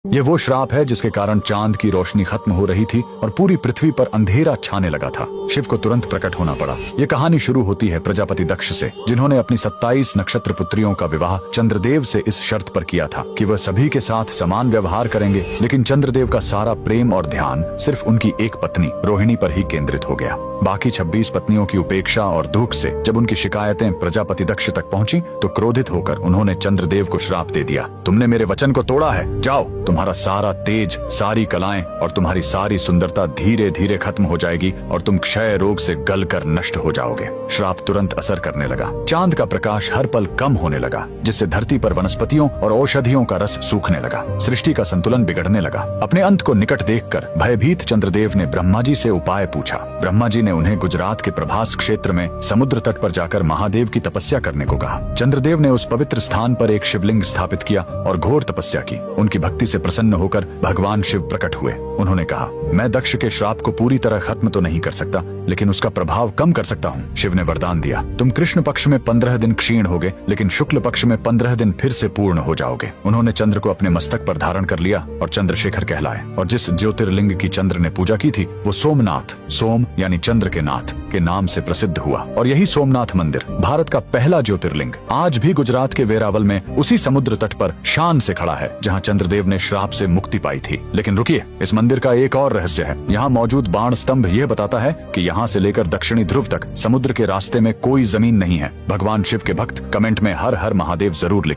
ये वो श्राप है जिसके कारण चांद की रोशनी खत्म हो रही थी और पूरी पृथ्वी पर अंधेरा छाने लगा था। शिव को तुरंत प्रकट होना पड़ा। ये कहानी शुरू होती है प्रजापति दक्ष से, जिन्होंने अपनी 27 नक्षत्र पुत्रियों का विवाह चंद्रदेव से इस शर्त पर किया था कि वह सभी के साथ समान व्यवहार करेंगे। लेकिन चंद्रदेव का सारा प्रेम और ध्यान सिर्फ उनकी एक पत्नी रोहिणी पर ही केंद्रित हो गया। बाकी 26 पत्नियों की उपेक्षा और दुख से जब उनकी शिकायतें प्रजापति दक्ष तक पहुंची तो क्रोधित होकर उन्होंने चंद्रदेव को श्राप दे दिया, तुमने मेरे वचन को तोड़ा है, जाओ, तुम्हारा सारा तेज, सारी कलाएं और तुम्हारी सारी सुंदरता धीरे धीरे खत्म हो जाएगी और तुम क्षय रोग से गलकर नष्ट हो जाओगे। श्राप तुरंत असर करने लगा। चांद का प्रकाश हर पल कम होने लगा, जिससे धरती पर वनस्पतियों और औषधियों का रस सूखने लगा। सृष्टि का संतुलन बिगड़ने लगा। अपने अंत को निकट देखकर भयभीत चंद्रदेव ने ब्रह्मा जी से उपाय पूछा। ब्रह्मा जी ने उन्हें गुजरात के प्रभास क्षेत्र में समुद्र तट पर जाकर महादेव की तपस्या करने को कहा। चंद्रदेव ने उस पवित्र स्थान पर एक शिवलिंग स्थापित किया और घोर तपस्या की। उनकी भक्ति से प्रसन्न होकर भगवान शिव प्रकट हुए। उन्होंने कहा, मैं दक्ष के श्राप को पूरी तरह खत्म तो नहीं कर सकता, लेकिन उसका प्रभाव कम कर सकता हूँ। शिव ने वरदान दिया, तुम कृष्ण पक्ष में 15 दिन क्षीण होगे, लेकिन शुक्ल पक्ष में 15 दिन फिर से पूर्ण हो जाओगे। उन्होंने चंद्र को अपने मस्तक पर धारण कर लिया और चंद्रशेखर कहलाए। और जिस ज्योतिर्लिंग की चंद्र ने पूजा की थी वो सोमनाथ, सोम यानी चंद्र के नाथ के नाम से प्रसिद्ध हुआ। और यही सोमनाथ मंदिर भारत का पहला ज्योतिर्लिंग आज भी गुजरात के वेरावल में उसी समुद्र तट पर शान से खड़ा है, जहाँ चंद्रदेव ने श्राप से मुक्ति पाई थी। लेकिन रुकिए, इस मंदिर का एक और रहस्य है। यहाँ मौजूद बाण स्तंभ यह बताता है कि यहाँ से लेकर दक्षिणी ध्रुव तक समुद्र के रास्ते में कोई जमीन नहीं है। भगवान शिव के भक्त कमेंट में हर हर महादेव जरूर लिखें।